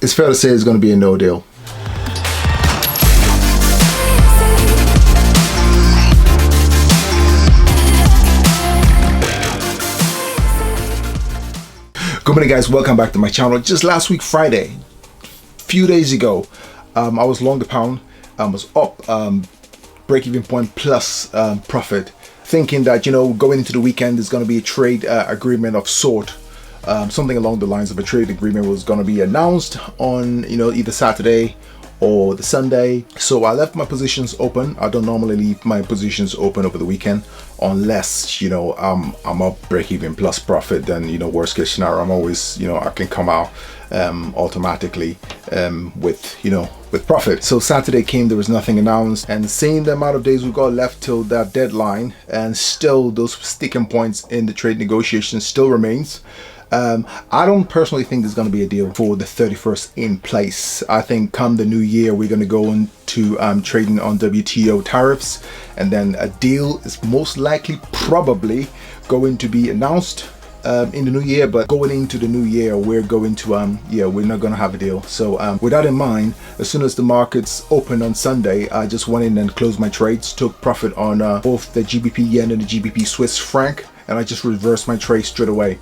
it's fair to say it's going to be a no deal. Good morning, guys. Welcome back to my channel. Just last week Friday, few days ago, I was long the pound. I was up, break-even point plus profit, thinking that, you know, going into the weekend there's going to be a trade agreement of sort. Something along the lines of a trade agreement was going to be announced on, you know, either Saturday or the Sunday. So I left my positions open. I don't normally leave my positions open over the weekend unless, you know, I'm up break-even plus profit. Then, you know, worst case scenario, I'm always, you know, I can come out automatically with, you know, with profit. So Saturday came, there was nothing announced, and seeing the amount of days we've got left till that deadline, and still those sticking points in the trade negotiations still remains. I don't personally think there's going to be a deal for the 31st in place. I think come the new year we're going to go into trading on WTO tariffs, and then a deal is most likely probably going to be announced in the new year. But going into the new year, we're going to we're not going to have a deal. So with that in mind, as soon as the markets opened on Sunday, I just went in and closed my trades, took profit on both the GBP yen and the GBP Swiss franc, and I just reversed my trade straight away.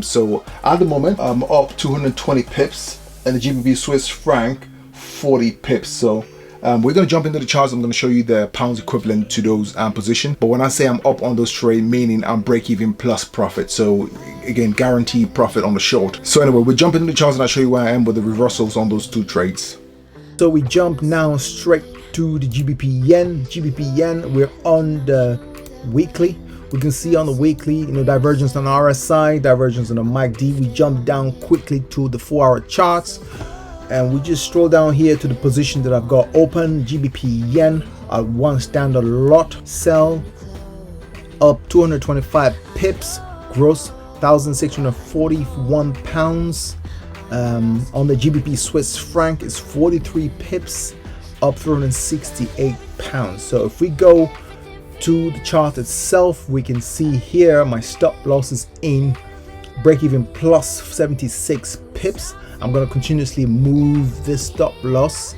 So at the moment I'm up 220 pips, and the GBP Swiss franc 40 pips. So we're going to jump into the charts. I'm going to show you the pounds equivalent to those position. But when I say I'm up on those trade, meaning I'm break even plus profit. So again, guaranteed profit on the short. So anyway, we'll jump into the charts and I'll show you where I am with the reversals on those two trades. So we jump now straight to the GBP yen. GBP yen, we're on the weekly. We can see on the weekly, you know, divergence on RSI, divergence on the MACD. We jump down quickly to the 4-hour charts, and we just scroll down here to the position that I've got open. GBP yen at one standard lot sell, up 225 pips, gross 1,641 pounds. On the GBP Swiss franc is 43 pips, up 368 pounds. So if we go to the chart itself, we can see here my stop loss is in break even plus 76 pips. I'm going to continuously move this stop loss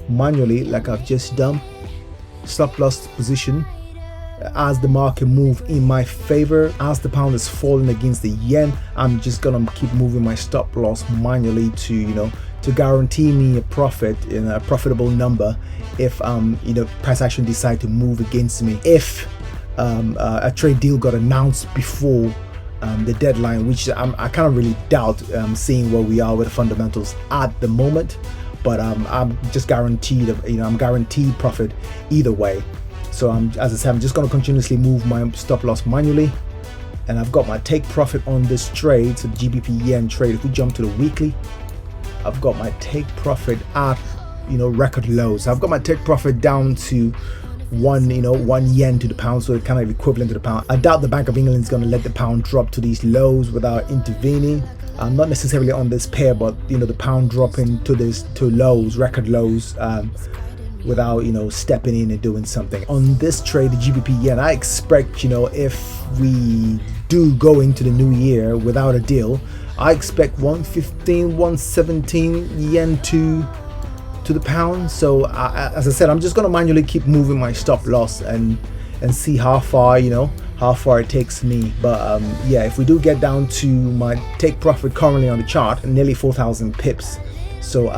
manually like I've just done. Stop loss position as the market move in my favor. As the pound is falling against the yen, I'm just gonna keep moving my stop loss manually to, you know, to guarantee me a profit in a profitable number if you know, price action decide to move against me. If a trade deal got announced before the deadline, which I kind of really doubt, seeing where we are with the fundamentals at the moment. But I'm just guaranteed, you know, I'm guaranteed profit either way. So as I said, I'm just going to continuously move my stop loss manually, and I've got my take profit on this trade. So the GBP yen trade, if we jump to the weekly, I've got my take profit at, you know, record lows. I've got my take profit down to 1 yen to the pound, so it's kind of equivalent to the pound. I doubt the Bank of England is going to let the pound drop to these lows without intervening. I'm not necessarily on this pair, but you know, the pound dropping to lows, record lows, without, you know, stepping in and doing something. On this trade, the GBP yen, I expect, you know, if we do go into the new year without a deal, I expect 115, 117 yen to the pound. So as I said, I'm just going to manually keep moving my stop loss and see how far, you know, how far it takes me. But yeah, if we do get down to my take profit currently on the chart, nearly 4,000 pips. So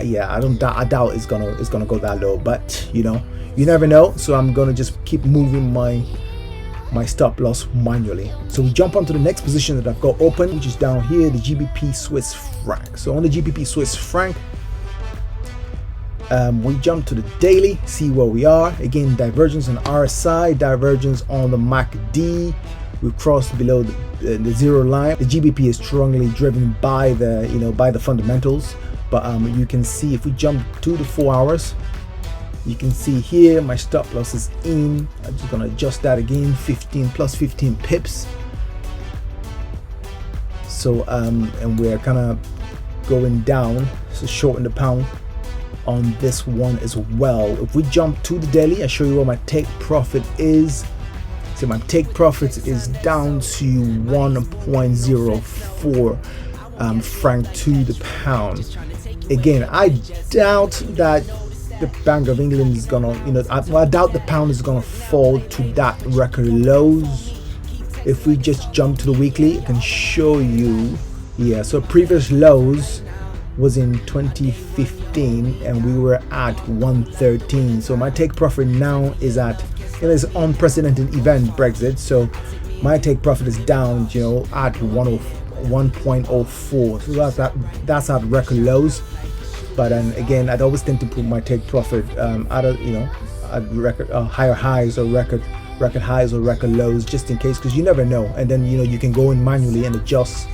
yeah, I doubt it's gonna go that low, but you know, you never know. So I'm gonna just keep moving my stop loss manually. So we jump onto the next position that I've got open, which is down here, the GBP Swiss franc. So on the GBP Swiss franc, we jump to the daily, see where we are. Again, divergence on RSI, divergence on the MACD. We've crossed below the zero line. The GBP is strongly driven by the, you know, by the fundamentals. But you can see if we jump to the 4 hours, you can see here my stop loss is in. I'm just gonna adjust that again, 15 plus 15 pips. So and we're kind of going down, so shorten the pound on this one as well. If we jump to the daily, I show you what my take profit is. So my take profit is down to 1.04 franc to the pound. again, I doubt that the Bank of England is gonna, I doubt the pound is gonna fall to that record lows. If we just jump to the weekly, I can show you. Yeah, so previous lows was in 2015 and we were at 113. So my take profit now is at, it's an unprecedented event, Brexit, so my take profit is down, at 1.04. So that's at record lows. But again, I'd always tend to put my take profit at record higher highs or record highs or record lows, just in case, because you never know. And then you can go in manually and adjust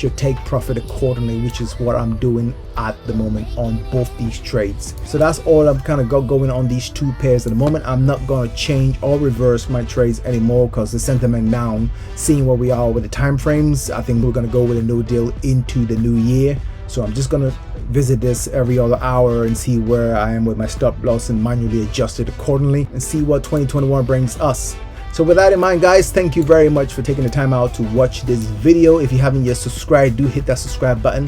your take profit accordingly, which is what I'm doing at the moment on both these trades. So that's all I've kind of got going on these two pairs at the moment. I'm not going to change or reverse my trades anymore because the sentiment down, seeing where we are with the time frames, I think we're going to go with a no deal into the new year. So I'm just going to visit this every other hour and see where I am with my stop loss and manually adjust it accordingly and see what 2021 brings us. So with that in mind, guys, thank you very much for taking the time out to watch this video. If you haven't yet subscribed, do hit that subscribe button,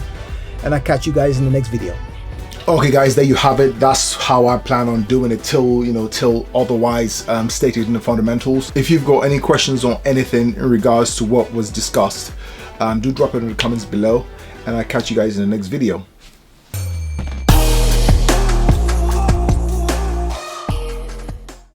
and I'll catch you guys in the next video. Okay guys, there you have it. That's how I plan on doing it till otherwise stated in the fundamentals. If you've got any questions on anything in regards to what was discussed, do drop it in the comments below, and I'll catch you guys in the next video.